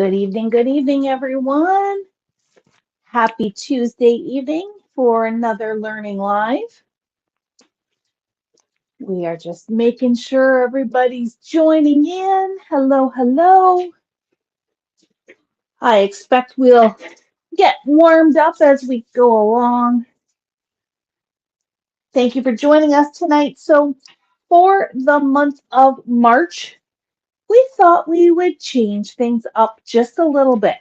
Good evening, everyone. Happy Tuesday evening for another Learning Live. We are just making sure everybody's joining in. Hello, hello. I expect we'll get warmed up as we go along. Thank you for joining us tonight. So, for the month of March, we thought we would change things up just a little bit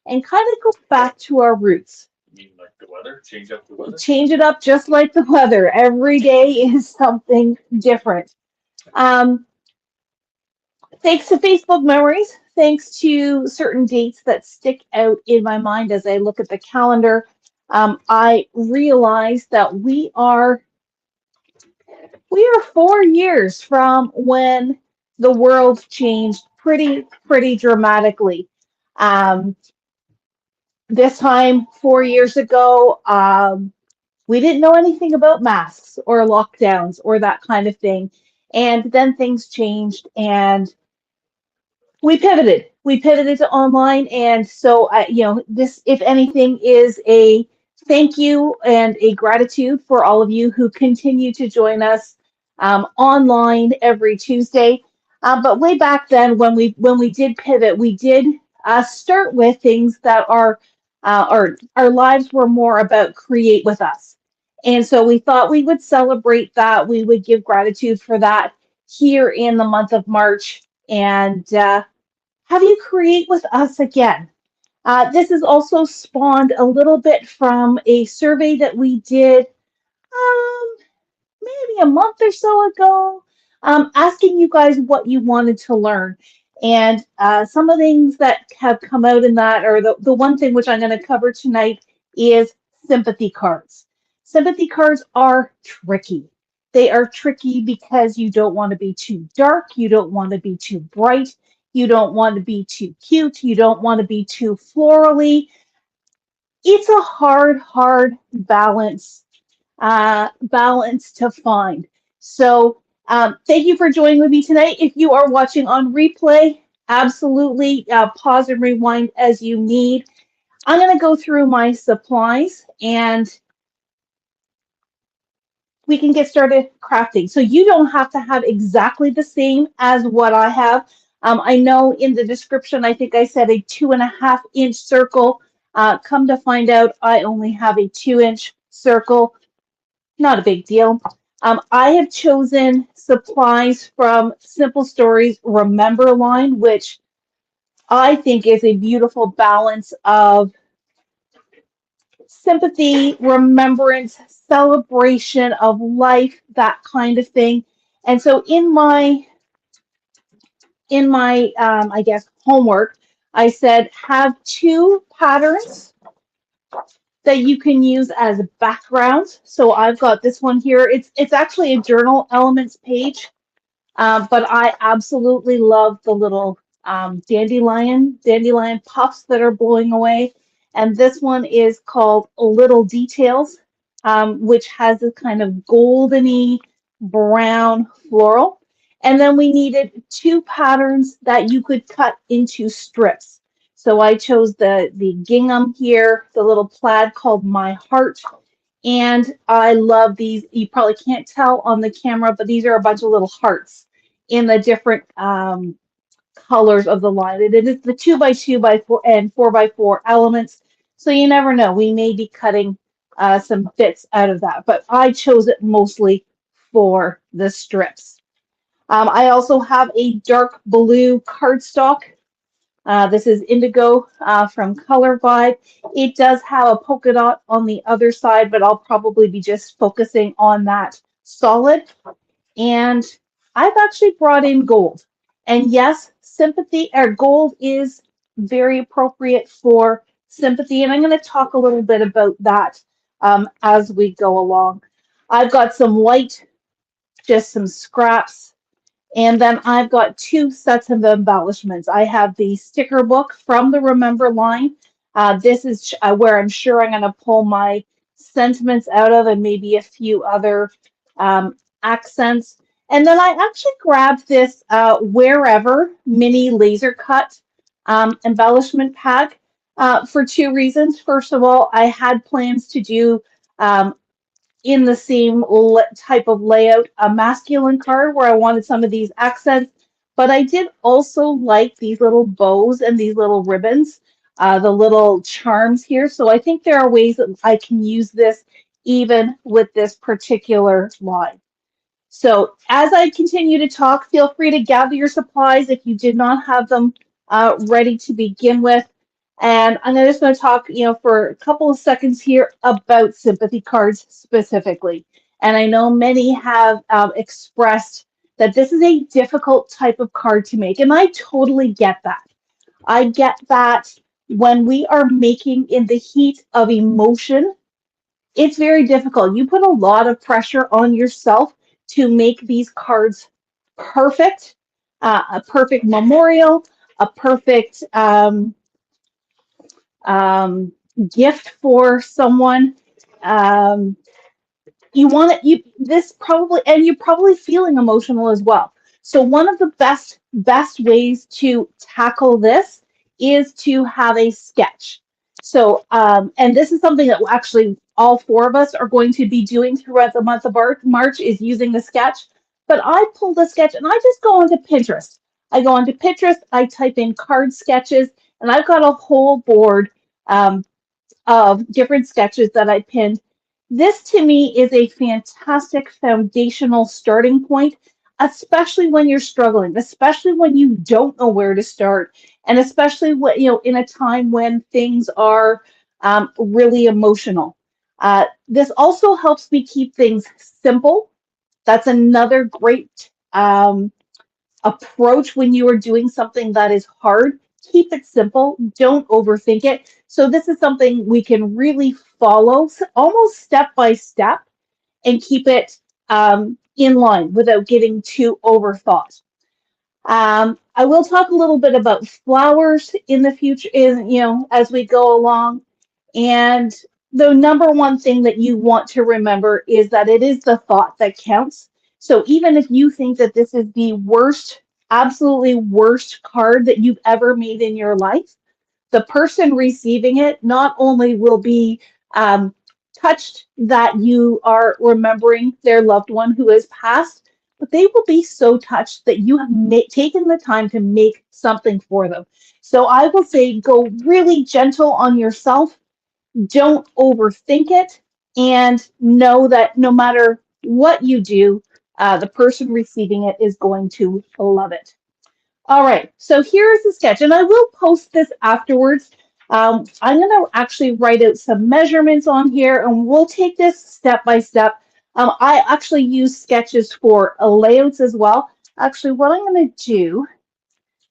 and kind of go back to our roots. You mean like the weather? Change up the weather? Change it up just like the weather. Every day is something different. Um, Thanks to Facebook memories, thanks to certain dates that stick out in my mind as I look at the calendar, I realized that we are 4 years from when the world changed pretty dramatically. Um, this time 4 years ago, we didn't know anything about masks or lockdowns or that kind of thing. And then things changed and we pivoted. We pivoted to online. And so, this, if anything, is a thank you and a gratitude for all of you who continue to join us online every Tuesday. But way back then, when we did pivot, we did start with things that are our lives were more about create with us. And so we thought we would celebrate that. We would give gratitude for that here in the month of March and have you create with us again. This is also spawned a little bit from a survey that we did um, maybe a month or so ago, asking you guys what you wanted to learn. And some of the things that have come out in that, or the one thing which I'm going to cover tonight, is sympathy cards. Sympathy cards are tricky. They are tricky because you don't want to be too dark, you don't want to be too bright, you don't want to be too cute, you don't want to be too florally. It's a hard balance to find. So thank you for joining with me tonight. If you are watching on replay, absolutely pause and rewind as you need. I'm going to go through my supplies and we can get started crafting. So you don't have to have exactly the same as what I have. I know in the description, I think I said a 2.5-inch circle. Come to find out, I only have a 2-inch circle. Not a big deal. I have chosen supplies from Simple Stories Remember line, which I think is a beautiful balance of sympathy, remembrance, celebration of life, that kind of thing. And so in my I guess homework, I said have two patterns that you can use as backgrounds. So I've got this one here. It's actually a journal elements page, but I absolutely love the little dandelion puffs that are blowing away. And this one is called Little Details, which has this kind of goldeny brown floral. And then we needed two patterns that you could cut into strips. So I chose the gingham here, the little plaid called My Heart. And I love these. You probably can't tell on the camera, but these are a bunch of little hearts in the different colors of the line. It is the 2x2x4 and 4x4 elements. So you never know. We may be cutting some bits out of that, but I chose it mostly for the strips. I also have a dark blue cardstock. This is Indigo from Color Vibe. It does have a polka dot on the other side, but I'll probably be just focusing on that solid. And I've actually brought in gold. And yes, sympathy or gold is very appropriate for sympathy. And I'm going to talk a little bit about that as we go along. I've got some white, just some scraps. And then I've got two sets of embellishments. I have the sticker book from the Remember line. This is where I'm sure I'm going to pull my sentiments out of and maybe a few other accents. And then I actually grabbed this Wherever mini laser cut embellishment pack for two reasons. First of all, I had plans to do um, in the same type of layout a masculine card where I wanted some of these accents, but I did also like these little bows and these little ribbons, the little charms here. So I think there are ways that I can use this even with this particular line. So as I continue to talk, feel free to gather your supplies if you did not have them ready to begin with. And I'm just going to talk, for a couple of seconds here about sympathy cards specifically. And I know many have expressed that this is a difficult type of card to make, and I totally get that. I get that when we are making in the heat of emotion, it's very difficult. You put a lot of pressure on yourself to make these cards perfect, a perfect memorial, a perfect gift for someone. Um, you want it, this probably, and you're probably feeling emotional as well. So one of the best ways to tackle this is to have a sketch. So and this is something that actually all four of us are going to be doing throughout the month of March is using the sketch. But I pulled a sketch and I just go onto Pinterest. I go onto Pinterest, I type in card sketches, and I've got a whole board um, of different sketches that I pinned. This to me is a fantastic foundational starting point, especially when you're struggling, especially when you don't know where to start, and especially when, in a time when things are really emotional. This also helps me keep things simple. That's another great approach when you are doing something that is hard. Keep it simple. Don't overthink it. So this is something we can really follow almost step by step and keep it in line without getting too overthought. I will talk a little bit about flowers in the future, as we go along. And the number one thing that you want to remember is that it is the thought that counts. So even if you think that this is the worst, absolutely worst card that you've ever made in your life, the person receiving it not only will be um, touched that you are remembering their loved one who has passed, but they will be so touched that you have taken the time to make something for them. So I will say go really gentle on yourself. Don't overthink it, and know that no matter what you do, the person receiving it is going to love it. All right, so here's the sketch, and I will post this afterwards. I'm going to actually write out some measurements on here, and we'll take this step by step. I actually use sketches for layouts as well. Actually, what I'm going to do,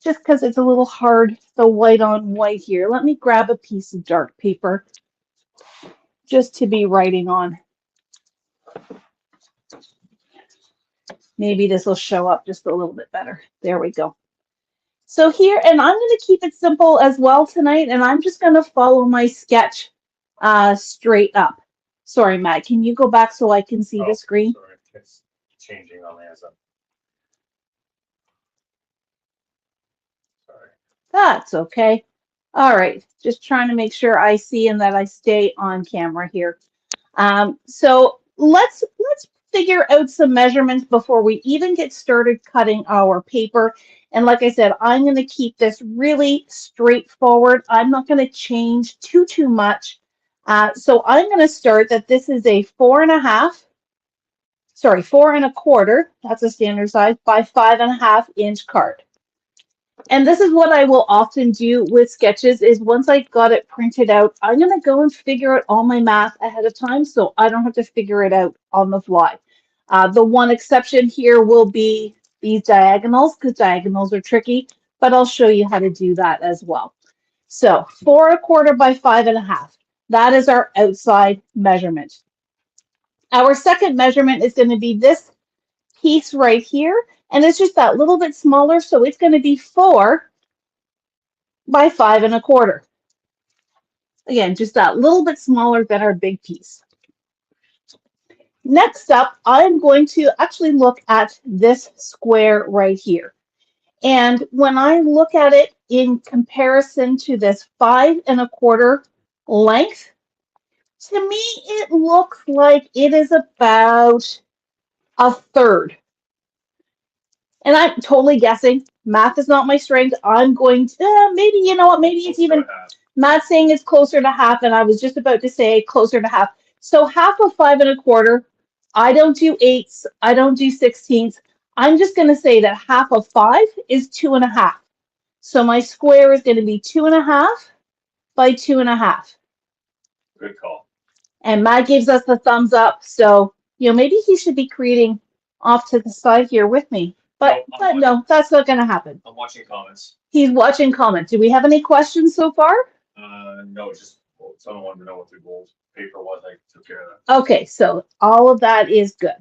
just because it's a little hard, the white on white here, let me grab a piece of dark paper just to be writing on. Maybe this will show up just a little bit better. There we go. So here, and I'm going to keep it simple as well tonight, and I'm just going to follow my sketch straight up. Sorry, Matt, can you go back so I can see the screen? Sorry, it's changing on the other. Sorry. That's okay. All right, just trying to make sure I see and that I stay on camera here. So let's figure out some measurements before we even get started cutting our paper. And like I said, I'm going to keep this really straightforward. I'm not going to change too much. So I'm going to start that this is a 4.5, sorry, 4.25. That's a standard size by 5.5-inch card. And this is what I will often do with sketches is once I got it printed out, I'm going to go and figure out all my math ahead of time so I don't have to figure it out on the fly. The one exception here will be these diagonals because diagonals are tricky, but I'll show you how to do that as well. So 4.25 by 5.5. That is our outside measurement. Our second measurement is going to be this piece right here, and it's just that little bit smaller, so it's going to be 4 by 5.25. Again, just that little bit smaller than our big piece. Next up, I'm going to actually look at this square right here. And when I look at it in comparison to this 5 1/4 length, to me, it looks like it is about a third. And I'm totally guessing. Math is not my strength. I'm going to, maybe, you know what, maybe it's even, Matt's saying it's closer to half, and I was just about to say closer to half. So half of 5 1/4, I don't do eighths, I don't do sixteenths. I'm just going to say that half of 5 is 2 1/2. So my square is going to be 2 1/2 by 2 1/2. Good call. And Matt gives us the thumbs up. So, maybe he should be creating off to the side here with me. But no, that's not going to happen. I'm watching comments. He's watching comments. Do we have any questions so far? No, just someone wanted to know what the gold paper was. I took care of that. Okay, so all of that is good.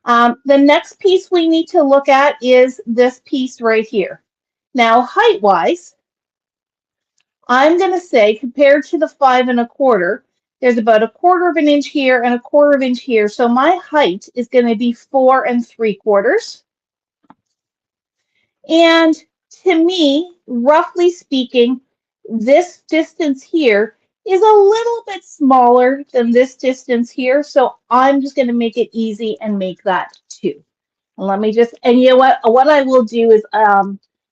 The next piece we need to look at is this piece right here. Now, height-wise, I'm going to say compared to the 5 1/4, there's about 1/4 of an inch here and 1/4 of an inch here. So my height is going to be 4 3/4. And to me, roughly speaking, this distance here is a little bit smaller than this distance here. So I'm just going to make it easy and make that 2. Let me just, and you know what I will do is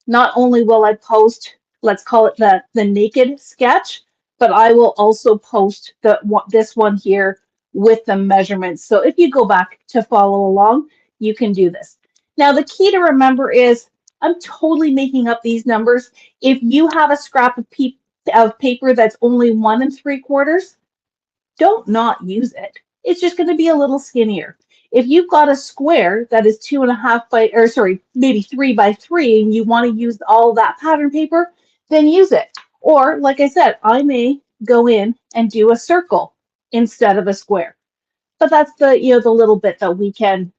not only will I post, let's call it the naked sketch, but I will also post this one here with the measurements. So if you go back to follow along, you can do this. Now the key to remember is I'm totally making up these numbers. If you have a scrap of paper that's only 1 3/4, don't not use it. It's just going to be a little skinnier. If you've got a square that is 2 1/2 by, or sorry, maybe 3 by 3, and you want to use all that pattern paper, then use it. Or, like I said, I may go in and do a circle instead of a square. But that's the the little bit that we can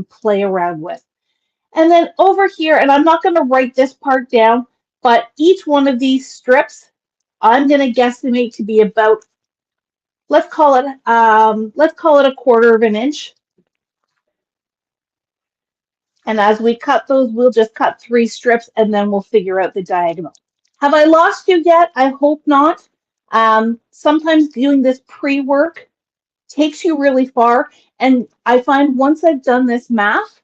play around with. And then over here, and I'm not going to write this part down, but each one of these strips, I'm going to guesstimate to be about, let's call it 1/4 of an inch. And as we cut those, we'll just cut 3 strips and then we'll figure out the diagonal. Have I lost you yet? I hope not. Sometimes doing this pre-work takes you really far. And I find once I've done this math,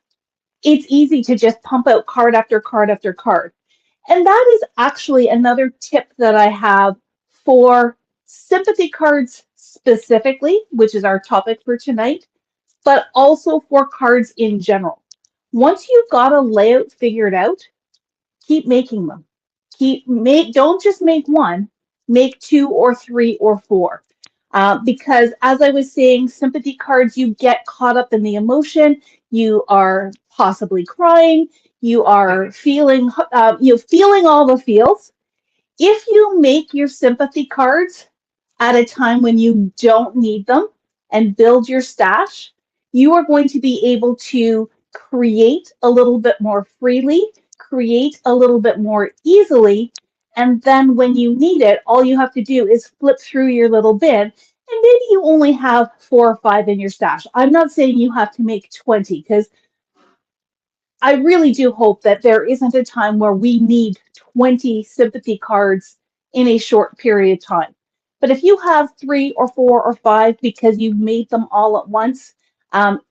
it's easy to just pump out card after card after card. And that is actually another tip that I have for sympathy cards specifically, which is our topic for tonight, but also for cards in general. Once you've got a layout figured out, keep making them. Don't just make one, make 2 or 3 or 4. Because as I was saying, sympathy cards, you get caught up in the emotion, you are possibly crying, you are feeling all the feels. If you make your sympathy cards at a time when you don't need them and build your stash, you are going to be able to create a little bit more freely, create a little bit more easily, and then when you need it, all you have to do is flip through your little bin, and maybe you only have 4 or 5 in your stash. I'm not saying you have to make 20, because I really do hope that there isn't a time where we need 20 sympathy cards in a short period of time. But if you have 3 or 4 or 5 because you've made them all at once,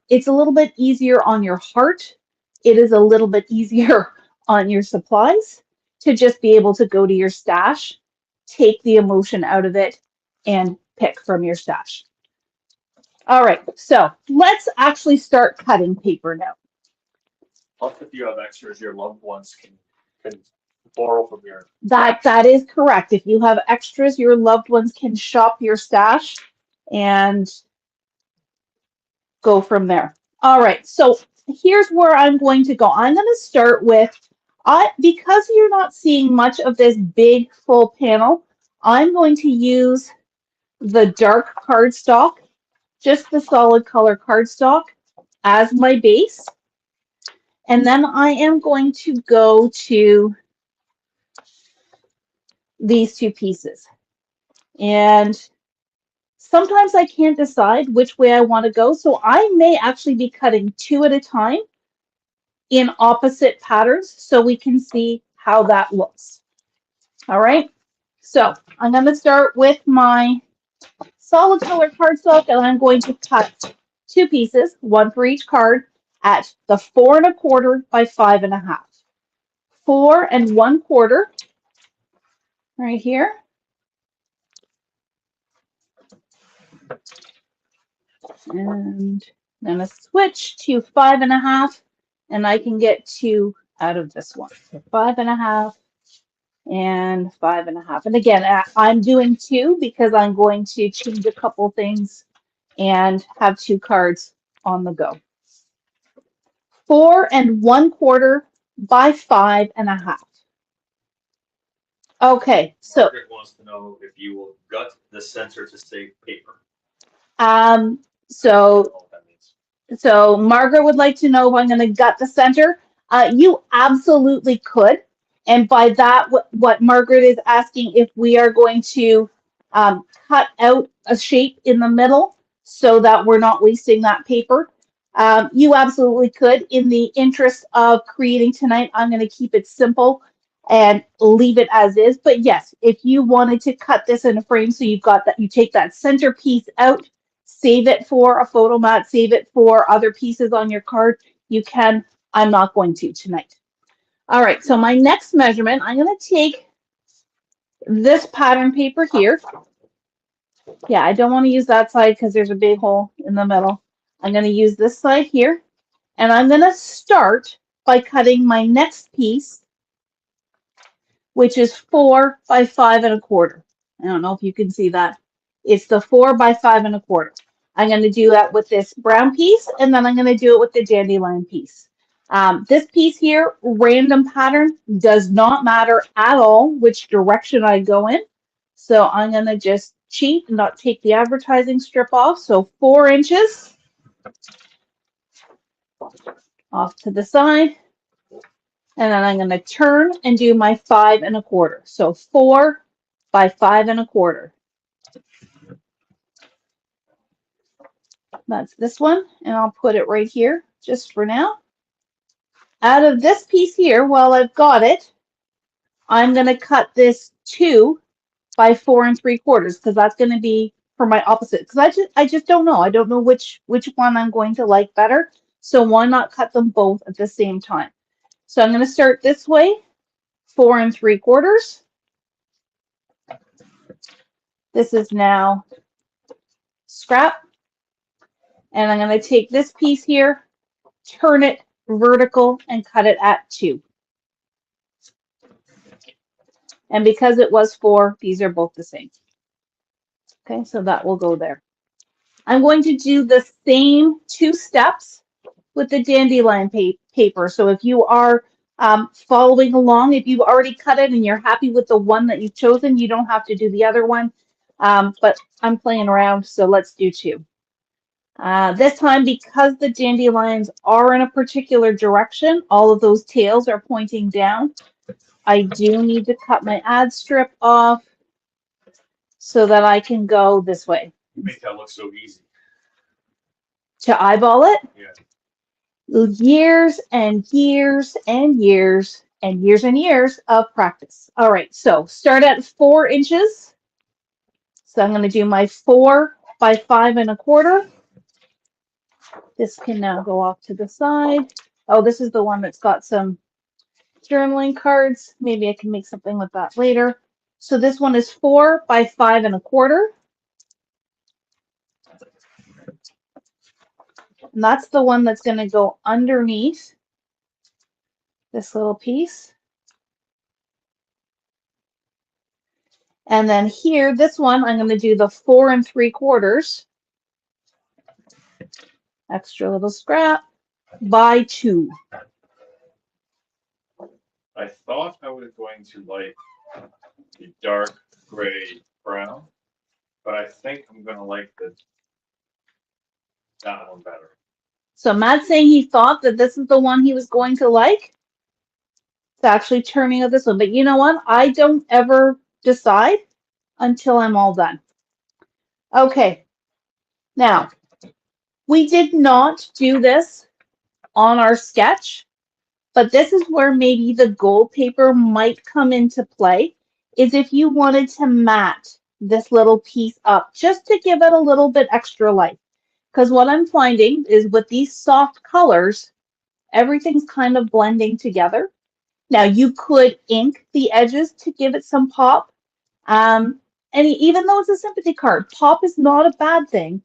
it's a little bit easier on your heart. It is a little bit easier on your supplies to just be able to go to your stash, take the emotion out of it, and pick from your stash. All right, so let's actually start cutting paper now. Plus, if you have extras, your loved ones can borrow from your. That is correct. If you have extras, your loved ones can shop your stash and go from there. All right, so here's where I'm going to go. I'm going to start with, because you're not seeing much of this big full panel, I'm going to use the dark cardstock, just the solid color cardstock, as my base. And then I am going to go to these 2 pieces. And sometimes I can't decide which way I want to go, so I may actually be cutting 2 at a time in opposite patterns so we can see how that looks. All right, so I'm going to start with my solid color cardstock, and I'm going to cut 2 pieces, 1 for each card, at the 4 1/4 by 5 1/2. 4 1/4 right here. And I'm going to switch to 5 1/2, and I can get 2 out of this one. So 5 1/2 and 5 1/2. And again, I'm doing 2 because I'm going to change a couple things and have 2 cards on the go. 4 1/4 by 5 1/2. Okay, so Margaret wants to know if you will gut the center to save paper. so I don't know what that means. So Margaret would like to know if I'm going to gut the center. You absolutely could. And by that, what Margaret is asking if we are going to cut out a shape in the middle so that we're not wasting that paper. You absolutely could. In the interest of creating tonight, I'm going to keep it simple and leave it as is. But yes, if you wanted to cut this in a frame so you've got that, you take that center piece out, save it for a photo mat, save it for other pieces on your card, you can. I'm not going to tonight. All right, so my next measurement, I'm going to take this pattern paper here. Yeah, I don't want to use that side because there's a big hole in the middle. I'm going to use this side here, and I'm going to start by cutting my next piece, which is 4 by 5 1/4. I don't know if you can see that. It's the 4 by 5 1/4. I'm going to do that with this brown piece, and then I'm going to do it with the dandelion piece. This piece here, random pattern, does not matter at all which direction I go in. So I'm going to just cheat and not take the advertising strip off. So 4 inches off to the side. And then I'm going to turn and do my 5 1/4. So 4 by 5 1/4. That's this one, and I'll put it right here just for now. Out of this piece here, while I've got it, I'm going to cut this 2 by 4 3/4 because that's going to be for my opposite. Because I just don't know. I don't know which one I'm going to like better. So why not cut them both at the same time? So I'm going to start this way, 4 3/4. This is now scrap. And I'm going to take this piece here, turn it vertical, and cut it at 2. And because it was 4, these are both the same. Okay, so that will go there. I'm going to do the same 2 steps with the dandelion paper. So if you are following along, if you've already cut it and you're happy with the one that you've chosen, you don't have to do the other one. But I'm playing around, so let's do 2. This time, because the dandelions are in a particular direction, all of those tails are pointing down. I do need to cut my ad strip off so that I can go this way. You make that look so easy. To eyeball it? Yeah. Years and years and years and years and years of practice. All right, so start at 4 inches. So I'm going to do my 4 by 5 1/4. This can now go off to the side. Oh, this is the one that's got some journaling cards. Maybe I can make something with that later. So this one is 4 by 5 1/4. And that's the one that's going to go underneath this little piece. And then here, this one, I'm going to do the 4 3/4. Extra little scrap by 2. I thought I was going to like the dark gray brown, but I think I'm going to like that one better. So Matt's saying he thought that this is the one he was going to like. It's actually turning out this one. But you know what? I don't ever decide until I'm all done. Okay. Now, we did not do this on our sketch. But this is where maybe the gold paper might come into play, is if you wanted to matte this little piece up just to give it a little bit extra life. Because what I'm finding is with these soft colors, everything's kind of blending together. Now you could ink the edges to give it some pop. Um, and even though it's a sympathy card, pop is not a bad thing.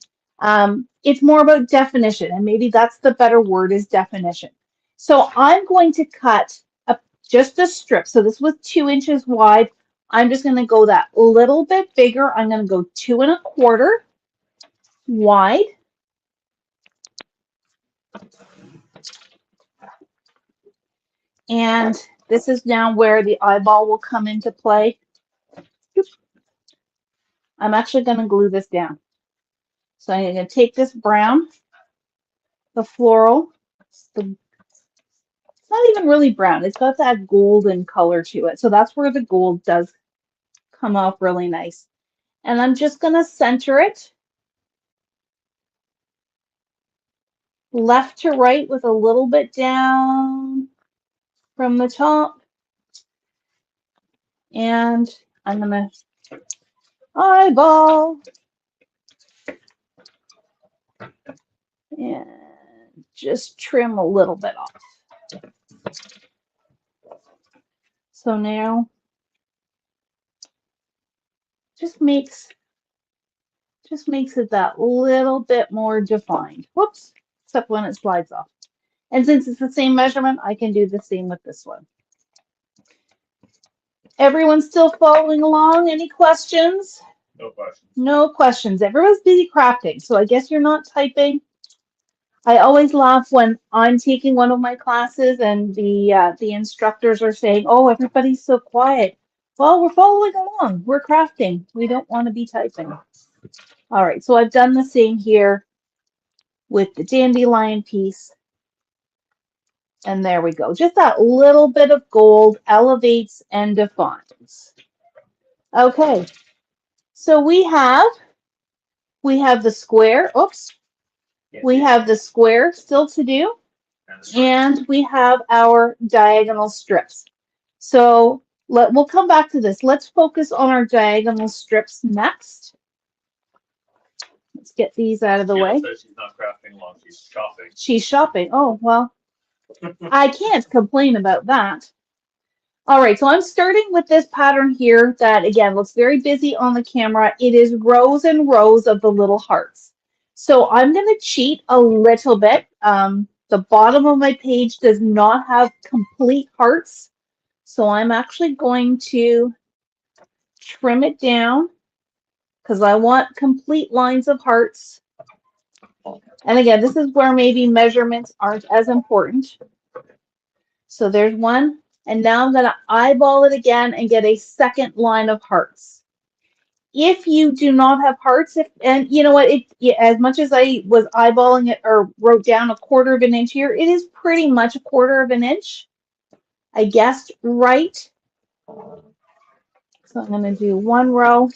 It's more about definition, and maybe that's the better word, is definition. So I'm going to cut just a strip. So this was 2 inches wide. I'm just going to go that little bit bigger. I'm going to go 2 1/4 wide. And this is now where the eyeball will come into play. I'm actually going to glue this down. So I'm going to take this brown, the floral, it's not even really brown. It's got that golden color to it. So that's where the gold does come off really nice. And I'm just going to center it left to right with a little bit down from the top. And I'm going to eyeball. And just trim a little bit off. So now just makes it that little bit more defined. Whoops, except when it slides off. And since it's the same measurement, I can do the same with this one. Everyone still following along? Any questions? No questions. No questions. Everyone's busy crafting, so I guess you're not typing. I always laugh when I'm taking one of my classes and the instructors are saying, "Oh, everybody's so quiet." Well, we're following along. We're crafting. We don't want to be typing. All right, so I've done the same here with the dandelion piece. And there we go. Just that little bit of gold elevates and defines. Okay, so we have the square. Oops. We have the square still to do. And we have our diagonal strips. So we'll come back to this. Let's focus on our diagonal strips next. Let's get these out of the way. She's not crafting long, she's shopping. She's shopping. Oh, well, I can't complain about that. All right, so I'm starting with this pattern here that, again, looks very busy on the camera. It is rows and rows of the little hearts. So I'm going to cheat a little bit. The bottom of my page does not have complete hearts. So I'm actually going to trim it down because I want complete lines of hearts. And again, this is where maybe measurements aren't as important. So there's one. And now I'm going to eyeball it again and get a second line of hearts. If you do not have hearts, and you know what, as much as I was eyeballing it or wrote down 1/4 inch here, it is pretty much 1/4 inch. I guessed right. So I'm going to do 1 row.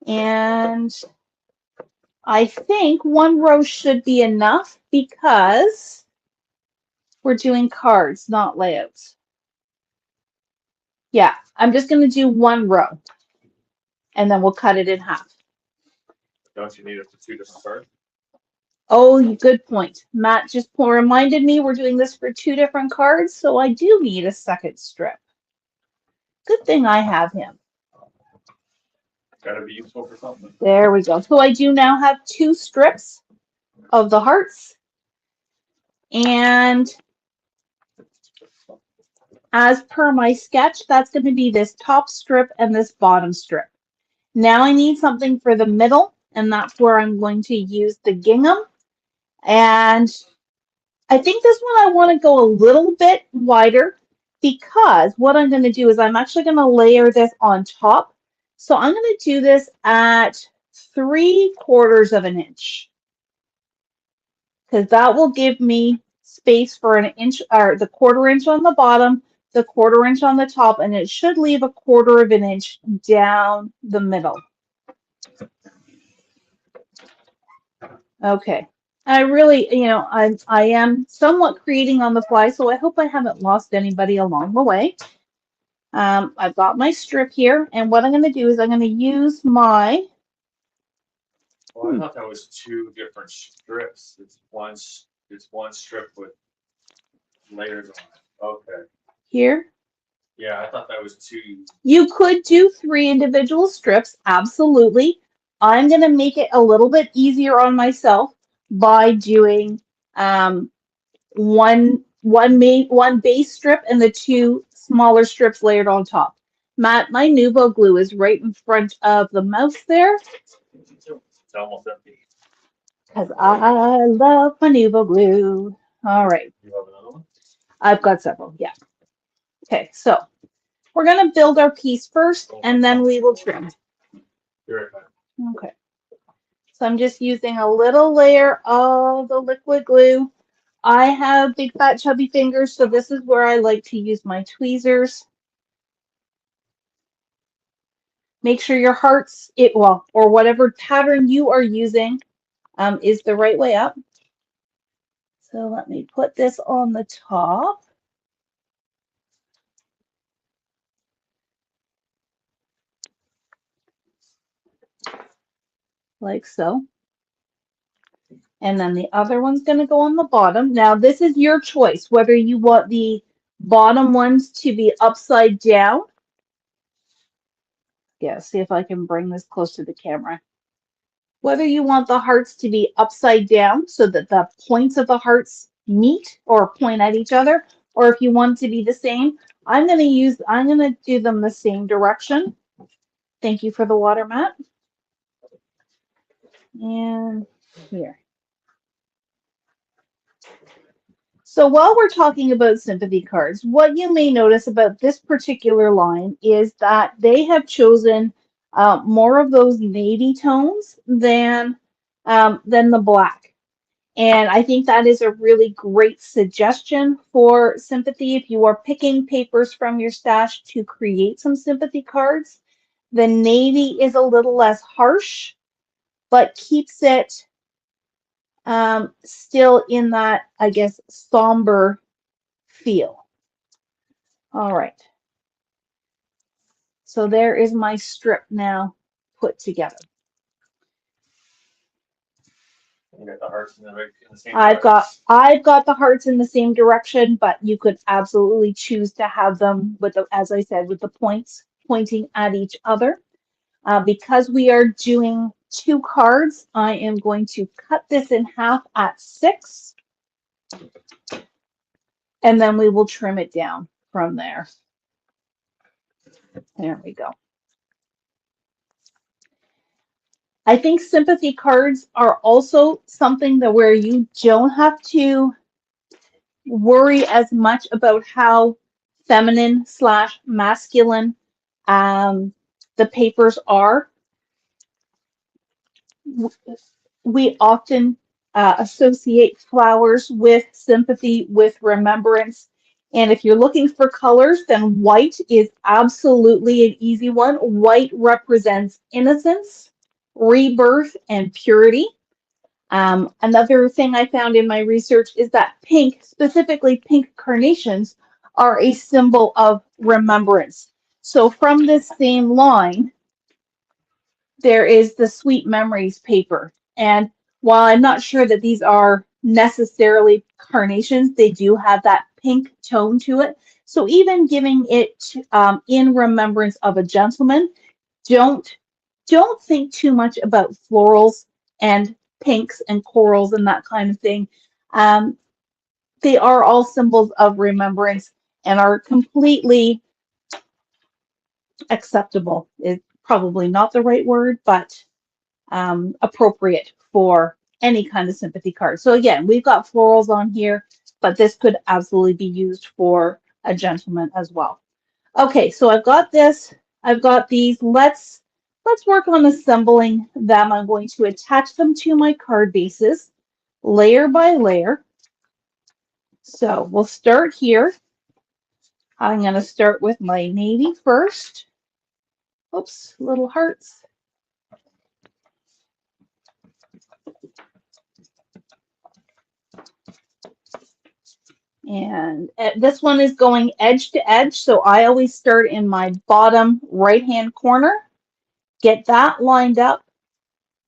And I think 1 row should be enough because we're doing cards, not layouts. Yeah, I'm just going to do 1 row. And then we'll cut it in half. Don't you need it for 2 different cards? Oh, good point. Matt just reminded me we're doing this for 2 different cards, so I do need a second strip. Good thing I have him. Gotta be useful for something. There we go. So I do now have 2 strips of the hearts. And as per my sketch, that's going to be this top strip and this bottom strip. Now I need something for the middle, and that's where I'm going to use the gingham. And I think this one I want to go a little bit wider because what I'm going to do is I'm actually going to layer this on top. So I'm going to do this at 3/4 inch because that will give me space for 1 inch, or the 1/4 inch on the bottom, the 1/4 inch on the top, and it should leave 1/4 inch down the middle. Okay, I really, I am somewhat creating on the fly, so I hope I haven't lost anybody along the way. I've got my strip here, and what I'm going to do is I'm going to use my, Well, I thought that was two different strips. It's one strip with layers on it. Okay. here. Yeah, I thought that was two. You could do 3 individual strips, absolutely. I'm going to make it a little bit easier on myself by doing um, one base strip and the 2 smaller strips layered on top. Matt, my Nuvo glue is right in front of the mouse there It's almost empty. because I love my Nuvo glue. All right, You have another one? I've got several. Yeah. Okay, so we're going to build our piece first and then we will trim. You're right. Okay. So I'm just using a little layer of the liquid glue. I have big fat chubby fingers, so this is where I like to use my tweezers. Make sure your hearts, or whatever pattern you are using is the right way up. So let me put this on the top. Like so. And then the other one's going to go on the bottom. Now, this is your choice, whether you want the bottom ones to be upside down. Yeah, see if I can bring this close to the camera. Whether you want the hearts to be upside down so that the points of the hearts meet or point at each other, or if you want to be the same, I'm going to do them the same direction. Thank you for the water, Matt. And here. So while we're talking about sympathy cards, what you may notice about this particular line is that they have chosen more of those navy tones than the black. And I think that is a really great suggestion for sympathy if you are picking papers from your stash to create some sympathy cards. The navy is a little less harsh, but keeps it still in that, I guess, somber feel. All right. So there is my strip now put together. You got the hearts in the same I've got the hearts in the same direction, but you could absolutely choose to have them with the, as I said, with the points pointing at each other. Because we are doing 2 cards, I am going to cut this in half at 6, and then we will trim it down from there. There we go. I think sympathy cards are also something that where you don't have to worry as much about how feminine / masculine the papers are. We often associate flowers with sympathy, with remembrance. And if you're looking for colors, then white is absolutely an easy one. White represents innocence, rebirth, and purity. Another thing I found in my research is that pink, specifically pink carnations, are a symbol of remembrance. So from this same line, there is the Sweet Memories paper. And while I'm not sure that these are necessarily carnations, they do have that pink tone to it. So even giving it in remembrance of a gentleman, don't think too much about florals and pinks and corals and that kind of thing. They are all symbols of remembrance and are completely acceptable. Is probably not the right word, but appropriate for any kind of sympathy card. So again, we've got florals on here, but this could absolutely be used for a gentleman as well. Okay, so I've got this. I've got these. Let's work on assembling them. I'm going to attach them to my card bases layer by layer. So we'll start here. I'm going to start with my navy first. Oops, little hearts. And this one is going edge to edge, so I always start in my bottom right-hand corner, get that lined up,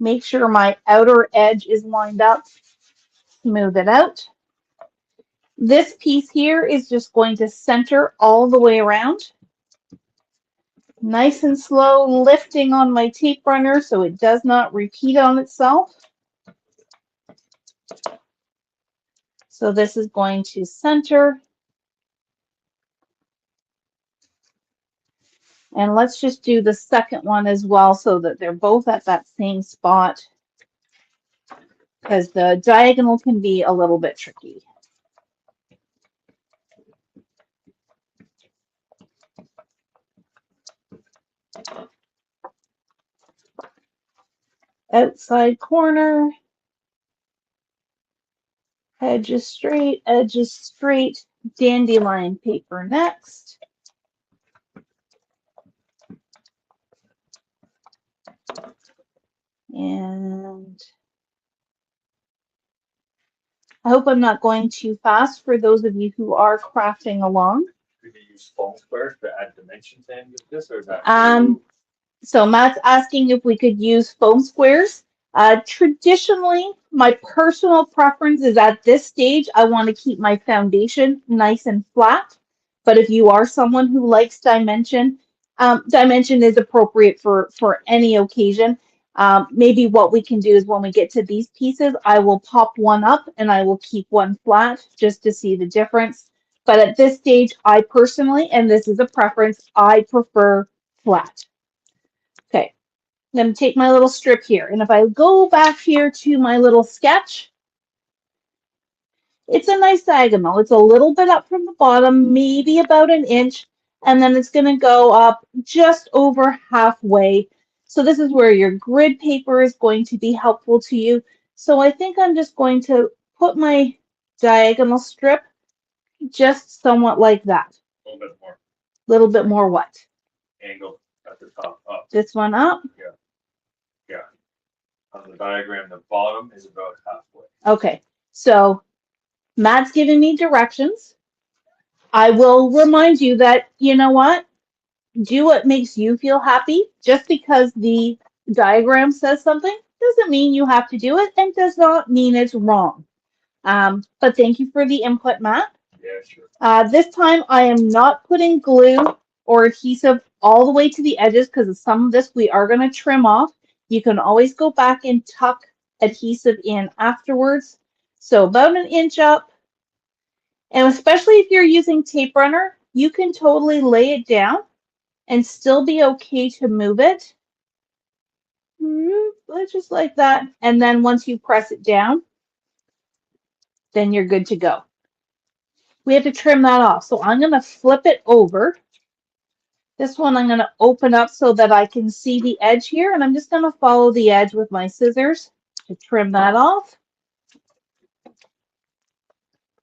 make sure my outer edge is lined up, smooth it out. This piece here is just going to center all the way around. Nice and slow, lifting on my tape runner so it does not repeat on itself. So this is going to center. And let's just do the second one as well so that they're both at that same spot, because the diagonal can be a little bit tricky. Outside corner, edges straight, dandelion paper next. And I hope I'm not going too fast for those of you who are crafting along. Could you use foam squares to add dimensions in with this, or is that So Matt's asking if we could use foam squares. Traditionally, my personal preference is at this stage, I want to keep my foundation nice and flat. But if you are someone who likes dimension, dimension is appropriate for any occasion. Maybe what we can do is when we get to these pieces, I will pop one up and I will keep one flat just to see the difference. But at this stage, I personally, and this is a preference, I prefer flat. Okay, I'm going to take my little strip here. And if I go back here to my little sketch, it's a nice diagonal. It's a little bit up from the bottom, maybe about an inch, and then it's going to go up just over halfway. So this is where your grid paper is going to be helpful to you. So I think I'm just going to put my diagonal strip just somewhat like that. a little bit more Little bit more what? angle at the top up? This one up? Yeah. Yeah. On the diagram, the bottom is about halfway. Okay, so Matt's giving me directions. I will remind you that, you know what? Do what makes you feel happy. Just because the diagram says something doesn't mean you have to do it and does not mean it's wrong. But thank you for the input, Matt. Yeah, sure. This time I am not putting glue or adhesive all the way to the edges because some of this we are going to trim off. You can always go back and tuck adhesive in afterwards. So about an inch up. And especially if you're using tape runner, you can totally lay it down and still be okay to move it. Just like that. And then once you press it down, then you're good to go. We have to trim that off. So I'm going to flip it over. This one I'm going to open up so that I can see the edge here. And I'm just going to follow the edge with my scissors to trim that off.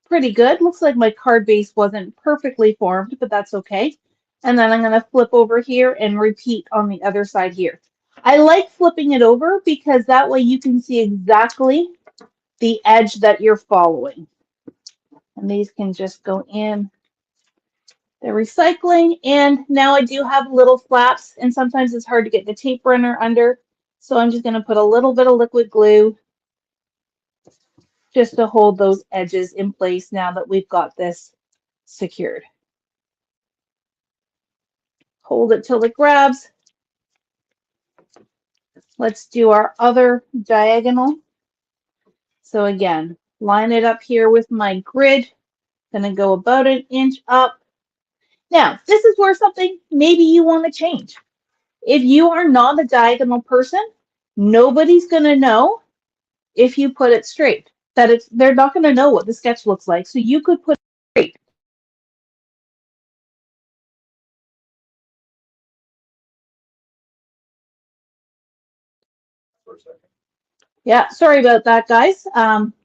Pretty good. Looks like my card base wasn't perfectly formed, but that's okay. And then I'm going to flip over here and repeat on the other side here. I like flipping it over because that way you can see exactly the edge that you're following. And these can just go in the recycling. And now I do have little flaps, and sometimes it's hard to get the tape runner under. So I'm just going to put a little bit of liquid glue just to hold those edges in place now that we've got this secured. Hold it till it grabs. Let's do our other diagonal. So again, line it up here with my grid. Gonna go about an inch up. Now, this is where something maybe you want to change. If you are not a diagonal person, nobody's gonna know if you put it straight. They're not gonna know what the sketch looks like. So you could put it straight. For a second. Yeah, sorry about that, guys.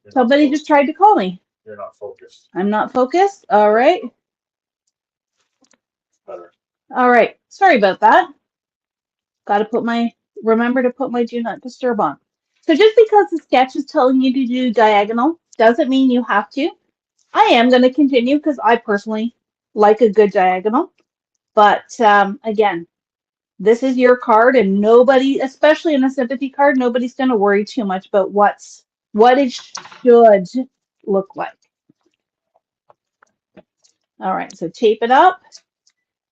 Somebody just tried to call me. You're not focused. I'm not focused. All right. Better. All right. Sorry about that. Got to remember to put my do not disturb on. So just because the sketch is telling you to do diagonal doesn't mean you have to. I am going to continue because I personally like a good diagonal. But again, this is your card, and nobody, especially in a sympathy card, nobody's going to worry too much about what it should look like. All right, so tape it up.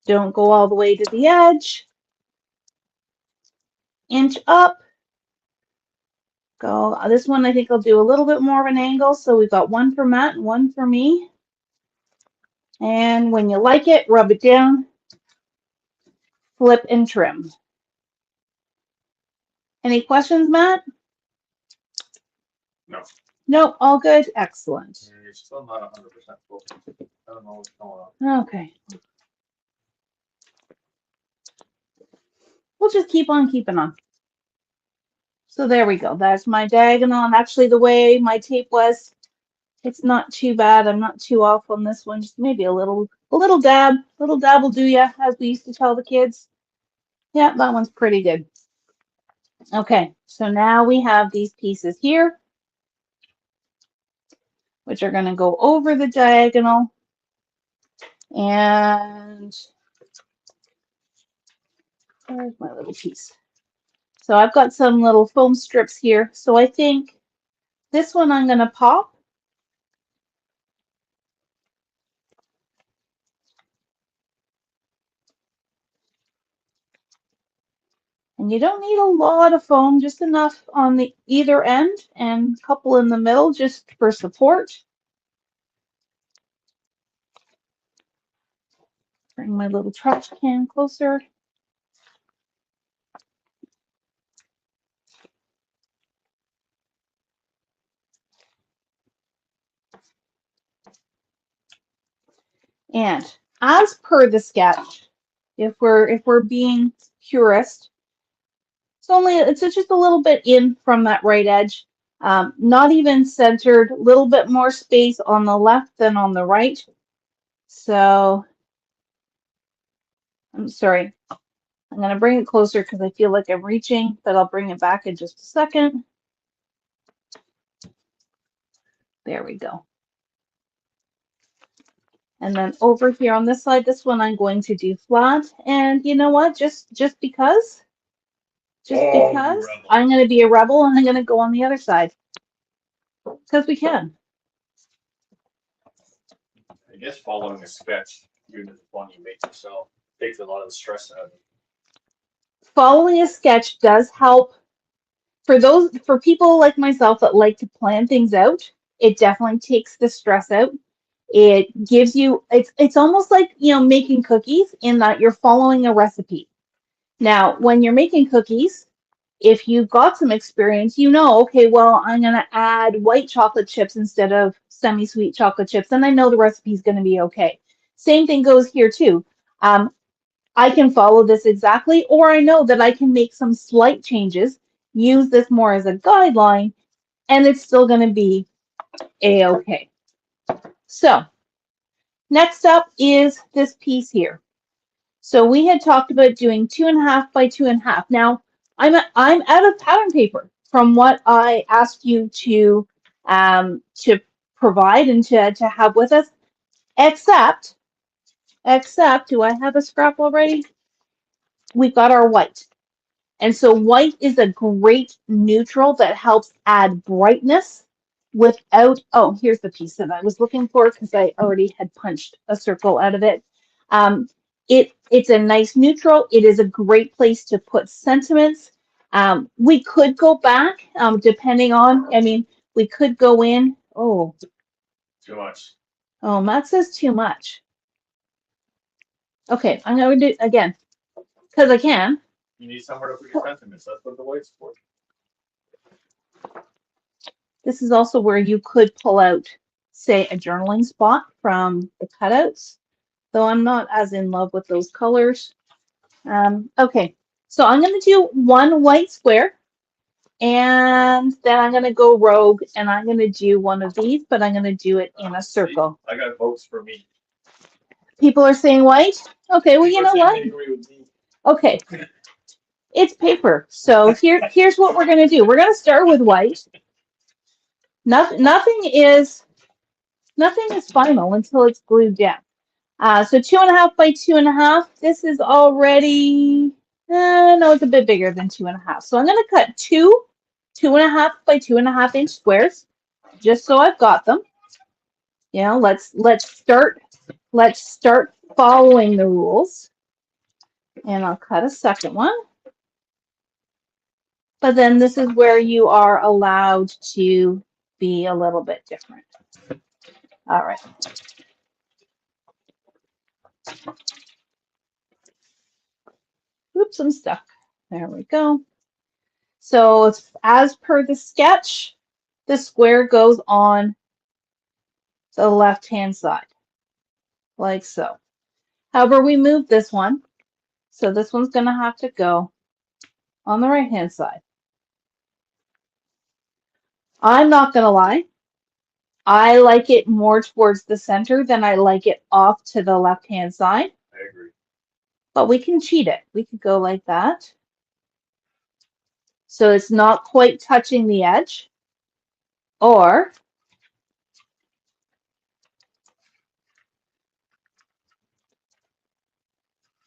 Don't go all the way to the edge. Inch up. Go. This one I think I'll do a little bit more of an angle. So we've got one for Matt and one for me. And when you like it, rub it down, flip and trim. Any questions, Matt? No. Nope, all good. Excellent. You're still not 100% full. I don't know what's going on. Okay. We'll just keep on keeping on. So there we go. That's my diagonal. And actually the way my tape was, it's not too bad. I'm not too off on this one. Just maybe a little dab. Little dab will do ya, as we used to tell the kids. Yeah, that one's pretty good. Okay, so now we have these pieces here, which are going to go over the diagonal. And where's my little piece? So I've got some little foam strips here. So I think this one I'm going to pop. And you don't need a lot of foam, just enough on the either end and a couple in the middle just for support. Bring my little trash can closer. And as per the sketch, if we're being purist, it's just a little bit in from that right edge, not even centered, a little bit more space on the left than on the right. So I'm sorry, I'm going to bring it closer because I feel like I'm reaching, but I'll bring it back in just a second. There we go. And then over here on this side, this one I'm going to do flat. And you know what? Just because I'm going to be a rebel and I'm going to go on the other side. Because we can. I guess following a sketch, even the one you make yourself, takes a lot of the stress out of it. Following a sketch does help. For people like myself that like to plan things out, it definitely takes the stress out. It gives you, it's almost like, making cookies in that you're following a recipe. Now, when you're making cookies, if you've got some experience, okay, well, I'm going to add white chocolate chips instead of semi-sweet chocolate chips, and I know the recipe is going to be okay. Same thing goes here too. I can follow this exactly, or I know that I can make some slight changes, use this more as a guideline, and it's still going to be a-okay. So next up is this piece here. So we had talked about doing 2.5 by 2.5. Now I'm out of pattern paper from what I asked you to provide and to have with us, except do I have a scrap already? We've got our white. And so white is a great neutral that helps add brightness without, oh, here's the piece that I was looking for because I already had punched a circle out of it. It's a nice neutral. It is a great place to put sentiments. We could go back, depending on, we could go in. Oh. Too much. Oh, Matt says too much. Okay, I'm going to do it again because I can. You need somewhere to put your sentiments. That's what the white's for. This is also where you could pull out, say, a journaling spot from the cutouts, though I'm not as in love with those colors. Okay, so I'm going to do one white square, and then I'm going to go rogue, and I'm going to do one of these, but I'm going to do it in a circle. I got votes for me. People are saying white? Okay, well, you know what? Okay. It's paper. So here's what we're going to do. We're going to start with white. Nothing is Nothing is final until it's glued down. So 2.5 by 2.5. This is already, no, it's a bit bigger than 2.5. So I'm going to cut 2.5 by 2.5 inch squares, just so I've got them. You know, let's start following the rules. And I'll cut a second one. But then this is where you are allowed to be a little bit different. All right. Oops, I'm stuck. There we go. So as per the sketch, the square goes on the left-hand side, like so. However, we move this one, so this one's going to have to go on the right-hand side. I'm not going to lie. I like it more towards the center than I like it off to the left-hand side. I agree. But we can cheat it. We could go like that. So it's not quite touching the edge. Or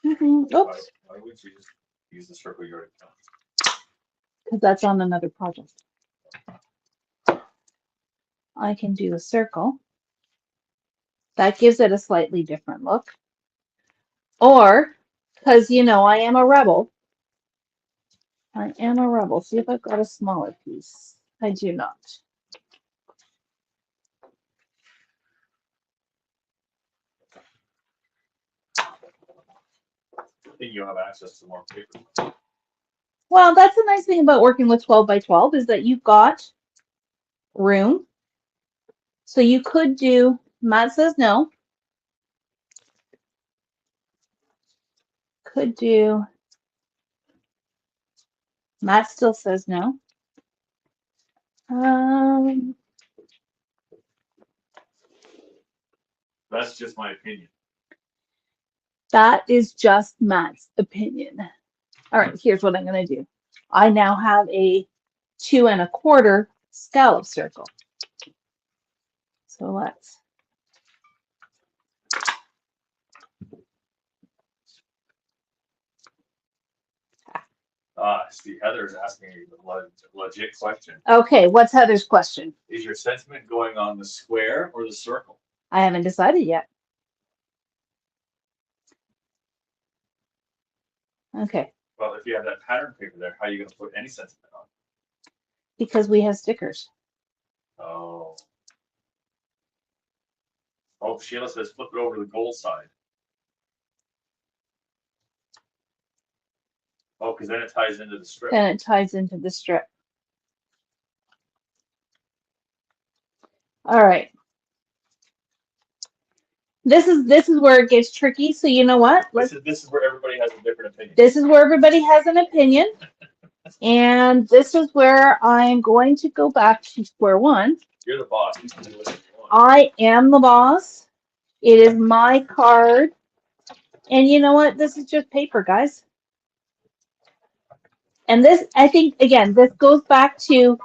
oops. Why would you just use the circle you already done? Because that's on another project. I can do a circle. That gives it a slightly different look. Or, because, you know, I am a rebel. I am a rebel. See if I've got a smaller piece. I do not. I think you have access to more paper. Well, that's the nice thing about working with 12 by 12 is that you've got room. So you could do, Matt says no. Could do, Matt still says no. That's just my opinion. That is just Matt's opinion. All right, here's what I'm going to do. I now have a 2 1/4 scallop circle. So let's. See, Heather's asking you a legit question. Okay, what's Heather's question? Is your sentiment going on the square or the circle? I haven't decided yet. Okay. Well, if you have that pattern paper there, how are you going to put any sentiment on? Because we have stickers. Oh. Oh, Sheila says flip it over to the gold side. Oh, because then it ties into the strip. Then it ties into the strip. All right. This is where it gets tricky. So you know what? This is where everybody has a different opinion. This is where everybody has an opinion. And this is where I'm going to go back to square one. You're the boss. You can do whatever you want. I am the boss. It is my card. And you know what? This is just paper, guys. And this, I think, again, this goes back to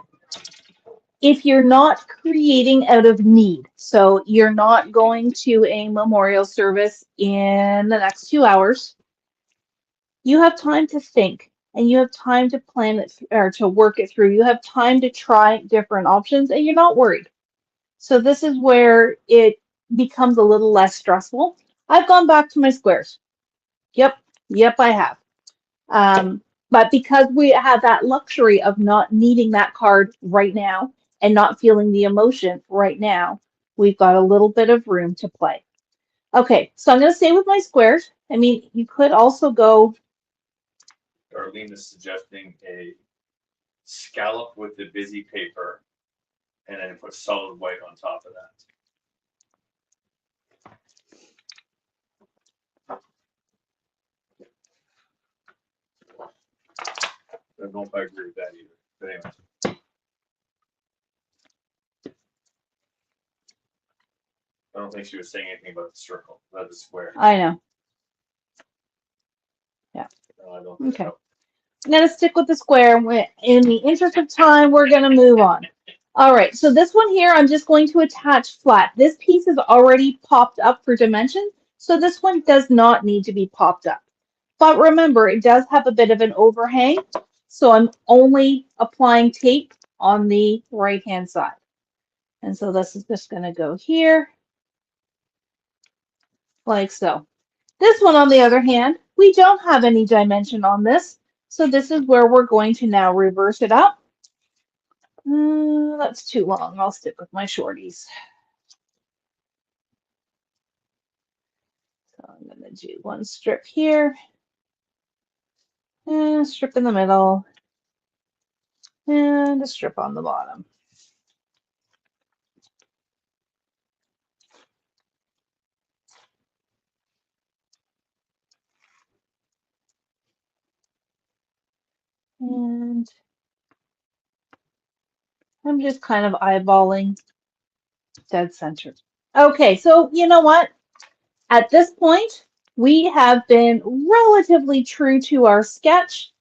if you're not creating out of need. So you're not going to a memorial service in the next 2 hours. You have time to think and you have time to plan it or to work it through. You have time to try different options and you're not worried. So this is where it becomes a little less stressful. I've gone back to my squares. Yep, I have. But because we have that luxury of not needing that card right now and not feeling the emotion right now, we've got a little bit of room to play. Okay, so I'm going to stay with my squares. I mean, you could also go. Darlene is suggesting a scallop with the busy paper and then put solid white on top of that. I don't know if I agree with that either. But anyway. I don't think she was saying anything about the circle, about the square. I know. Yeah. No, I don't think okay. so. I'm going to stick with the square. In the interest of time, we're going to move on. All right, so this one here, I'm just going to attach flat. This piece is already popped up for dimension, so this one does not need to be popped up. But remember, it does have a bit of an overhang, so I'm only applying tape on the right-hand side. And so this is just going to go here, like so. This one, on the other hand, we don't have any dimension on this, so this is where we're going to now reverse it up. That's too long. I'll stick with my shorties. So I'm going to do one strip here, and a strip in the middle, and a strip on the bottom. And I'm just kind of eyeballing dead center. Okay, so you know what? At this point, we have been relatively true to our sketch,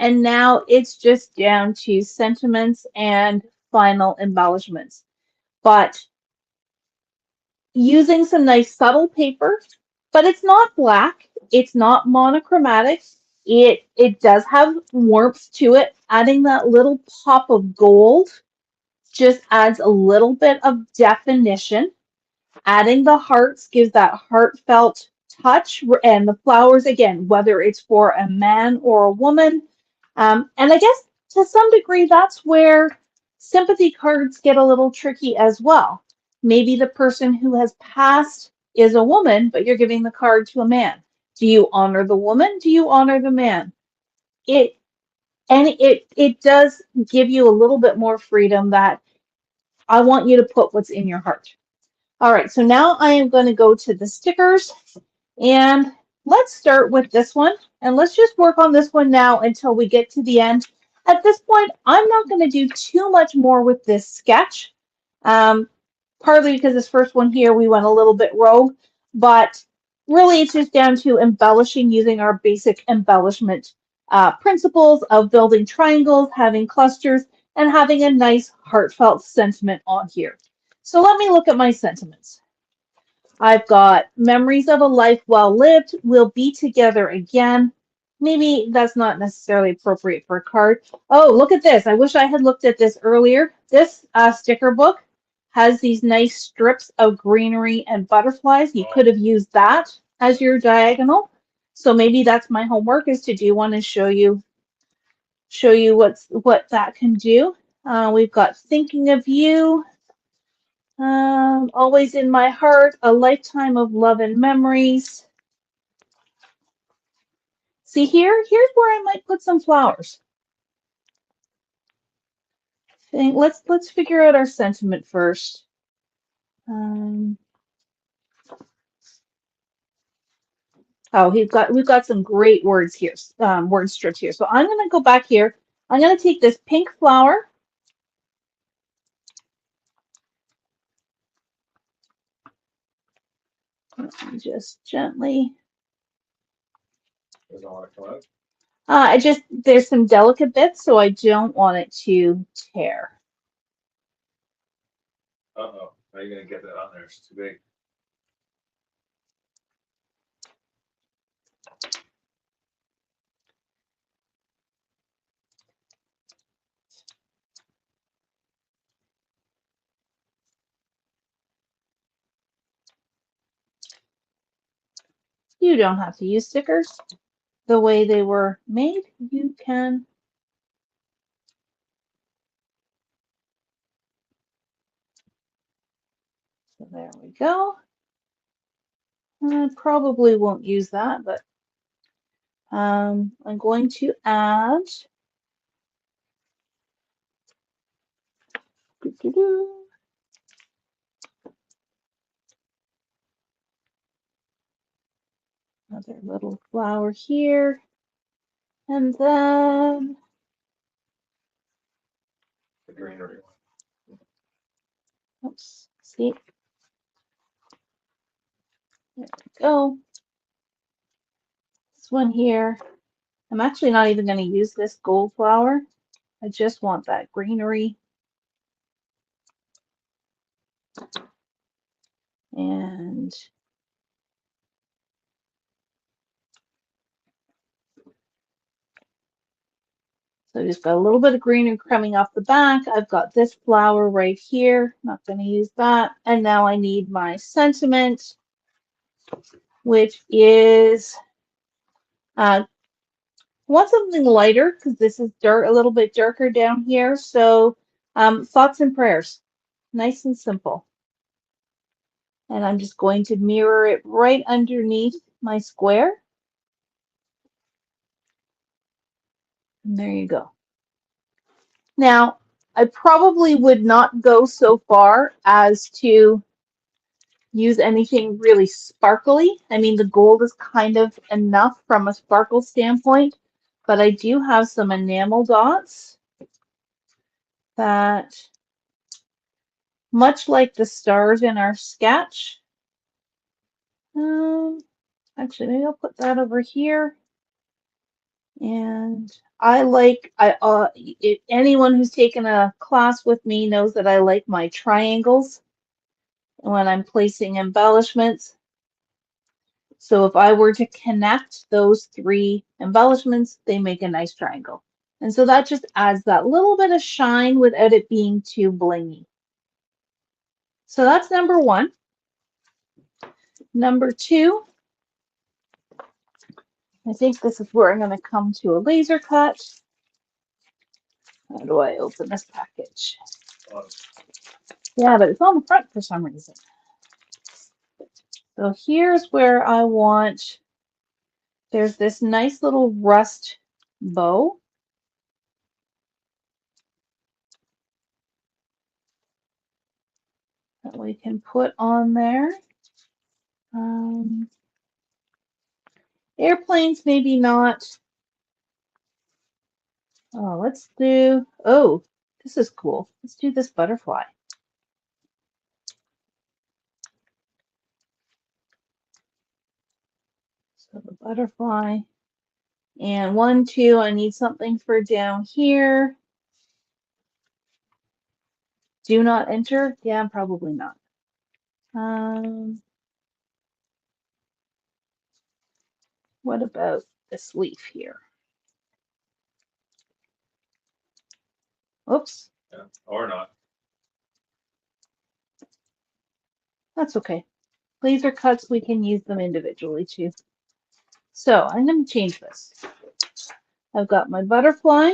and now it's just down to sentiments and final embellishments. But using some nice subtle paper, but it's not black, it's not monochromatic. It does have warmth to it. Adding that little pop of gold just adds a little bit of definition. Adding the hearts gives that heartfelt touch, and the flowers, again, whether it's for a man or a woman. And I guess to some degree, that's where sympathy cards get a little tricky as well. Maybe the person who has passed is a woman, but you're giving the card to a man. Do you honor the woman? Do you honor the man? It it does give you a little bit more freedom that I want you to put what's in your heart. All right, so now I am going to go to the stickers, and let's start with this one, and let's just work on this one now until we get to the end. At this point, I'm not going to do too much more with this sketch, partly because this first one here, we went a little bit rogue, but really it's just down to embellishing using our basic embellishment principles of building triangles, having clusters, and having a nice heartfelt sentiment on here. So let me look at my sentiments. I've got memories of a life well lived. We'll be together again. Maybe that's not necessarily appropriate for a card. Oh, look at this. I wish I had looked at this earlier. This sticker book has these nice strips of greenery and butterflies. You could have used that as your diagonal. So maybe that's my homework, is to do one and show you what that can do. We've got thinking of you. Always in my heart, a lifetime of love and memories. See here's where I might put some flowers. Let's figure out our sentiment first. Oh, we've got some great words here, word strips here. So I'm gonna go back here. I'm gonna take this pink flower. Just gently. Doesn't want to come out. There's some delicate bits, so I don't want it to tear. Uh-oh. How are you going to get that on there? It's too big. You don't have to use stickers the way they were made. You can. So there we go. I probably won't use that, but I'm going to add another little flower here, and then The greenery one. oops, see, there we go. This one here, I'm actually not even going to use this gold flower. I just want that greenery. And so I just got a little bit of greenery coming off the back. I've got this flower right here. Not going to use that. And now I need my sentiment, which is want something lighter because this is dark, a little bit darker down here. So thoughts and prayers, nice and simple. And I'm just going to mirror it right underneath my square. And there you go. Now, I probably would not go so far as to use anything really sparkly. I mean, the gold is kind of enough from a sparkle standpoint, but I do have some enamel dots that, much like the stars in our sketch, actually, maybe I'll put that over here. And anyone who's taken a class with me knows that I like my triangles when I'm placing embellishments. So if I were to connect those three embellishments, they make a nice triangle. And so that just adds that little bit of shine without it being too blingy. So that's number one. Number two, I think this is where I'm going to come to a laser cut. How do I open this package? Yeah, but it's on the front for some reason. So here's where I want, there's this nice little rust bow. That we can put on there. Airplanes, maybe not. Oh, let's do, oh, this is cool. Let's do this butterfly. So the butterfly. And 1, 2, I need something for down here. Do not enter? Yeah, probably not. What about this leaf here? Oops. Yeah, or not. That's okay. Laser cuts, we can use them individually too. So I'm going to change this. I've got my butterfly.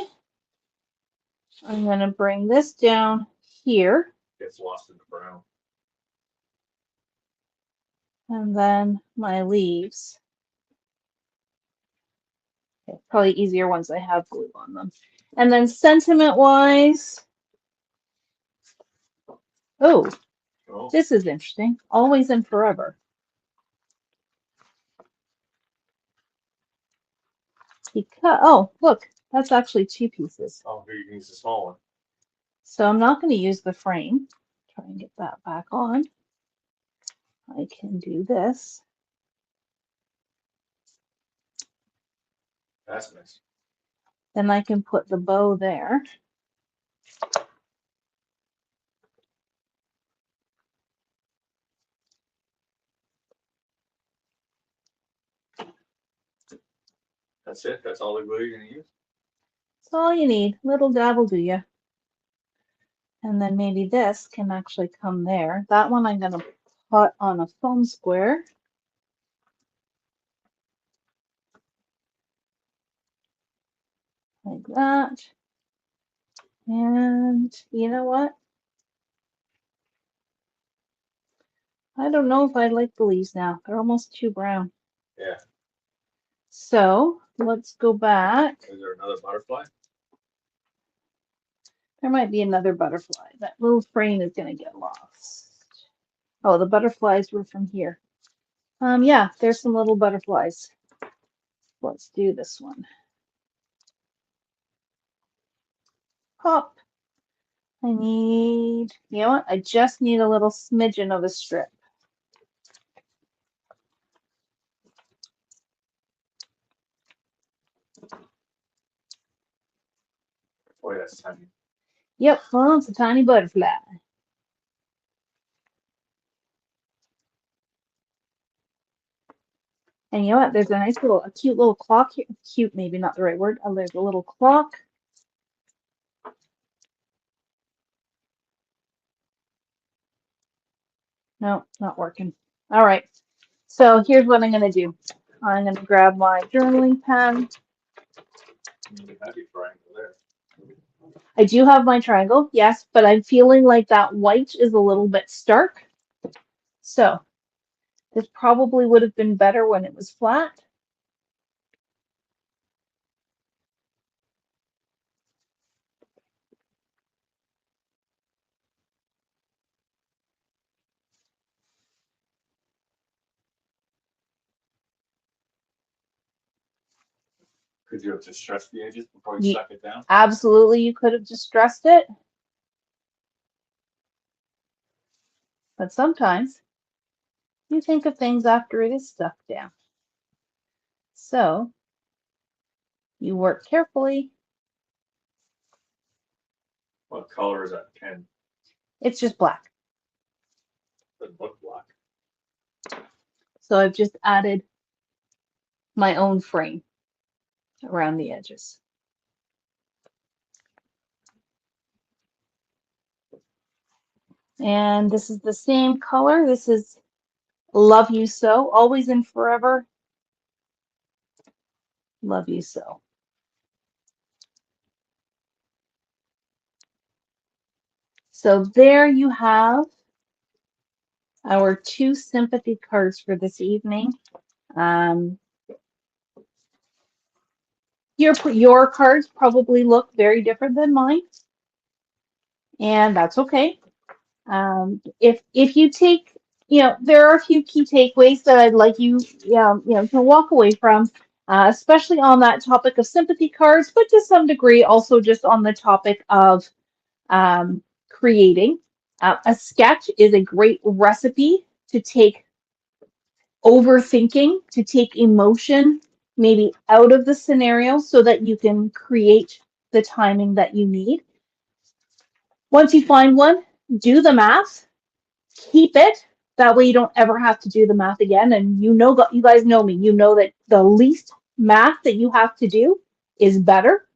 I'm going to bring this down here. Gets lost in the brown. And then my leaves. Okay, probably easier once I have glue on them. And then sentiment-wise, oh, this is interesting. Always and forever. Because, oh, look, that's actually 2 pieces. Oh, here you can use the small one. So I'm not going to use the frame. Try and get that back on. I can do this. That's nice. Then I can put the bow there. That's it? That's all the glue you're going to use? That's all you need. Little dab will do you. And then maybe this can actually come there. That one I'm going to put on a foam square. Like that. And you know what? I don't know if I like the leaves now. They're almost too brown. Yeah. So let's go back. Is there another butterfly? There might be another butterfly. That little frame is going to get lost. Oh, the butterflies were from here. Yeah, there's some little butterflies. Let's do this one. Pop. I need, you know what? I just need a little smidgen of a strip. Boy, that's tiny. Yep, well, it's a tiny butterfly. And you know what? There's a cute little clock here. Cute, maybe not the right word. There's a little clock. No, not working. All right. So here's what I'm going to do. I'm going to grab my journaling pen. I do have my triangle, yes, but I'm feeling like that white is a little bit stark. So this probably would have been better when it was flat. Could you have distressed the edges before you stuck it down? Absolutely, you could have distressed it. But sometimes you think of things after it is stuck down. So you work carefully. What color is that pen? It's just black. It doesn't look black. So I've just added my own frame around the edges. And this is the same color. This is Love You So, Always and Forever. Love You So. So there you have our 2 sympathy cards for this evening. Your cards probably look very different than mine, and that's okay. If you take, there are a few key takeaways that I'd like you, to walk away from, especially on that topic of sympathy cards, but to some degree also just on the topic of creating. A sketch is a great recipe to take overthinking, to take emotion maybe out of the scenario so that you can create the timing that you need. Once you find one, do the math, keep it. That way you don't ever have to do the math again. And you guys know me, you know that the least math that you have to do is better.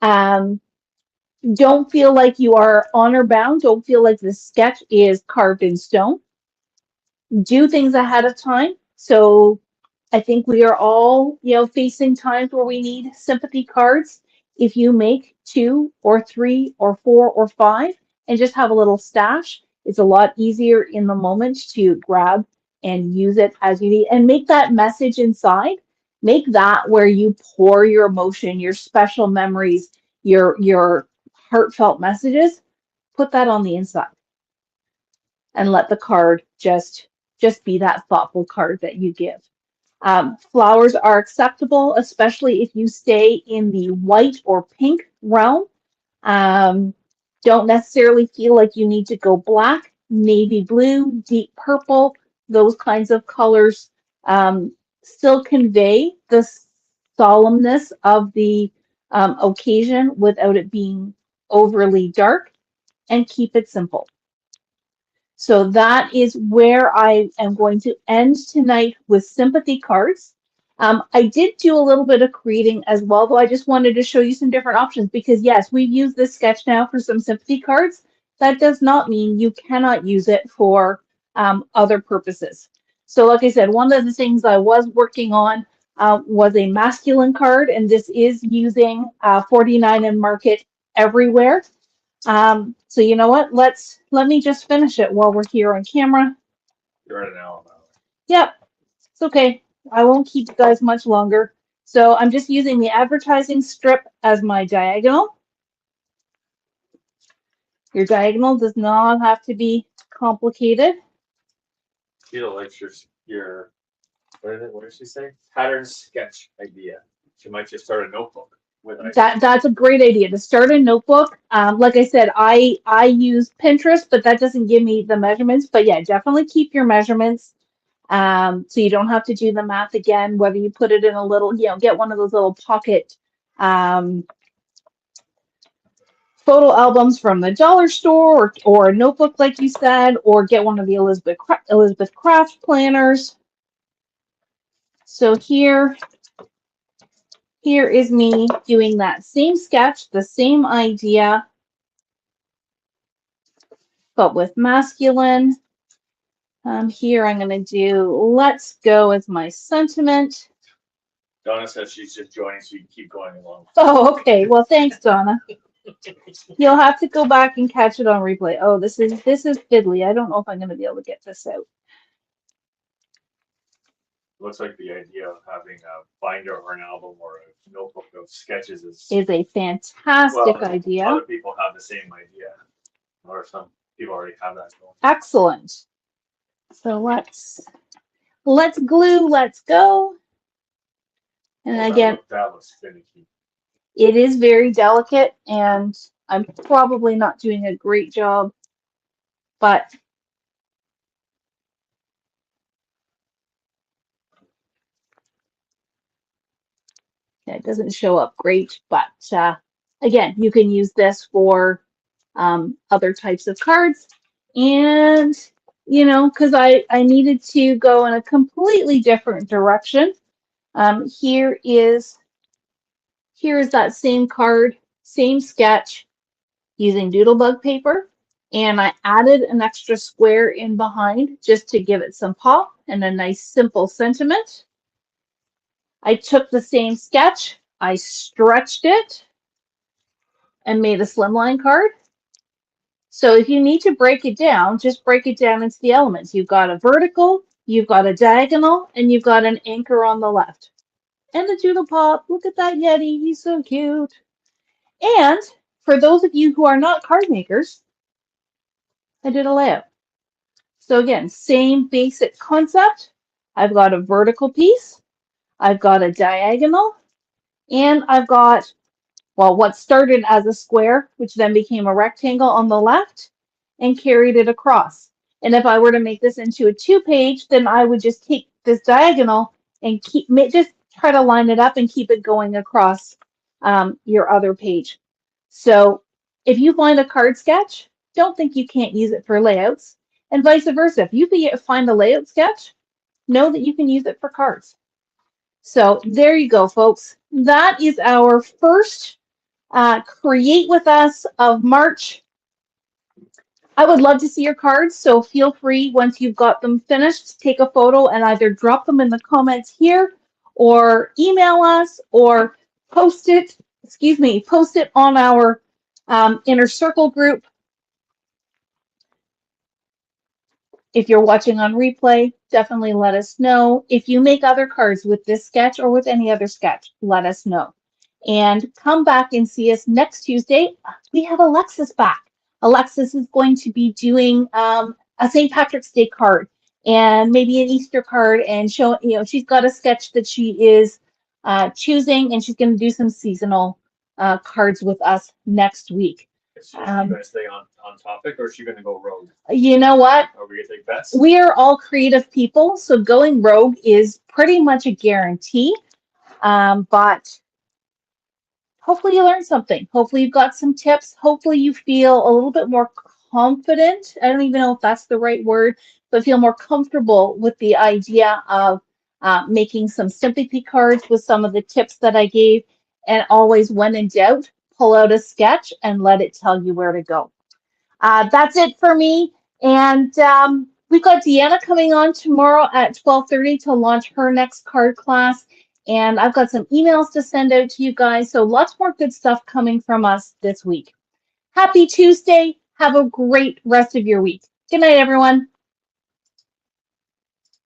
Don't feel like you are honor bound. Don't feel like the sketch is carved in stone. Do things ahead of time. So I think we are all, facing times where we need sympathy cards. If you make 2 or 3 or 4 or 5 and just have a little stash, it's a lot easier in the moment to grab and use it as you need and make that message inside. Make that where you pour your emotion, your special memories, your heartfelt messages. Put that on the inside and let the card just be that thoughtful card that you give. Flowers are acceptable, especially if you stay in the white or pink realm. Don't necessarily feel like you need to go black, navy blue, deep purple, those kinds of colors still convey the solemnness of the occasion without it being overly dark, and keep it simple. So that is where I am going to end tonight with sympathy cards. I did do a little bit of creating as well, though I just wanted to show you some different options because yes, we've used this sketch now for some sympathy cards. That does not mean you cannot use it for other purposes. So like I said, one of the things I was working on was a masculine card, and this is using 49 and Market Everywhere. So you know what? Let me just finish it while we're here on camera. You're at an hour. Yep, it's okay. I won't keep you guys much longer. So I'm just using the advertising strip as my diagonal. Your diagonal does not have to be complicated. Sheila likes your what did she say? Pattern sketch idea. She might just start a notebook. That's a great idea to start a notebook. Like I said, I use Pinterest, but that doesn't give me the measurements. But yeah, definitely keep your measurements. So you don't have to do the math again, whether you put it in a little, get one of those little pocket photo albums from the dollar store or a notebook, like you said, or get one of the Elizabeth Craft planners. So here is me doing that same sketch, the same idea, but with masculine. Here I'm going to do let's go as my sentiment. Donna says she's just joining, so you can keep going along. Oh, okay. Well, thanks, Donna. You'll have to go back and catch it on replay. Oh, this is fiddly. I don't know if I'm going to be able to get this out. Looks like the idea of having a binder or an album or a notebook of sketches is A fantastic well, idea. Other people have the same idea, or some people already have that going. Excellent. So let's glue. Let's go. And again, that was finicky. It is very delicate, and I'm probably not doing a great job, but it doesn't show up great. But again, you can use this for other types of cards. And, you know, because I needed to go in a completely different direction. Here is that same card, same sketch using Doodlebug paper. And I added an extra square in behind just to give it some pop and a nice simple sentiment. I took the same sketch, I stretched it, and made a slimline card. So if you need to break it down, just break it down into the elements. You've got a vertical, you've got a diagonal, and you've got an anchor on the left. And the doodle pop, look at that Yeti, he's so cute. And for those of you who are not card makers, I did a layout. So again, same basic concept. I've got a vertical piece, I've got a diagonal, and I've got, well, what started as a square, which then became a rectangle on the left, and carried it across. And if I were to make this into a 2-page, then I would just take this diagonal and just try to line it up and keep it going across your other page. So if you find a card sketch, don't think you can't use it for layouts, and vice versa. If you find a layout sketch, know that you can use it for cards. So there you go, folks. That is our first Create With Us of March. I would love to see your cards, so feel free, once you've got them finished, take a photo and either drop them in the comments here or email us or post it on our Inner Circle group. If you're watching on replay, definitely let us know. If you make other cards with this sketch or with any other sketch, let us know. And come back and see us next Tuesday. We have Alexis back. Alexis is going to be doing a St. Patrick's Day card and maybe an Easter card, and she's got a sketch that she is choosing, and she's going to do some seasonal cards with us next week. So is she going to stay on topic, or is she going to go rogue? You know what? Are we going to take bets? We are all creative people, so going rogue is pretty much a guarantee. But hopefully you learned something. Hopefully you've got some tips. Hopefully you feel a little bit more confident. I don't even know if that's the right word, but feel more comfortable with the idea of making some sympathy cards with some of the tips that I gave. And always, when in doubt, pull out a sketch and let it tell you where to go. That's it for me. And we've got Deanna coming on tomorrow at 12:30 to launch her next card class. And I've got some emails to send out to you guys. So lots more good stuff coming from us this week. Happy Tuesday. Have a great rest of your week. Good night, everyone.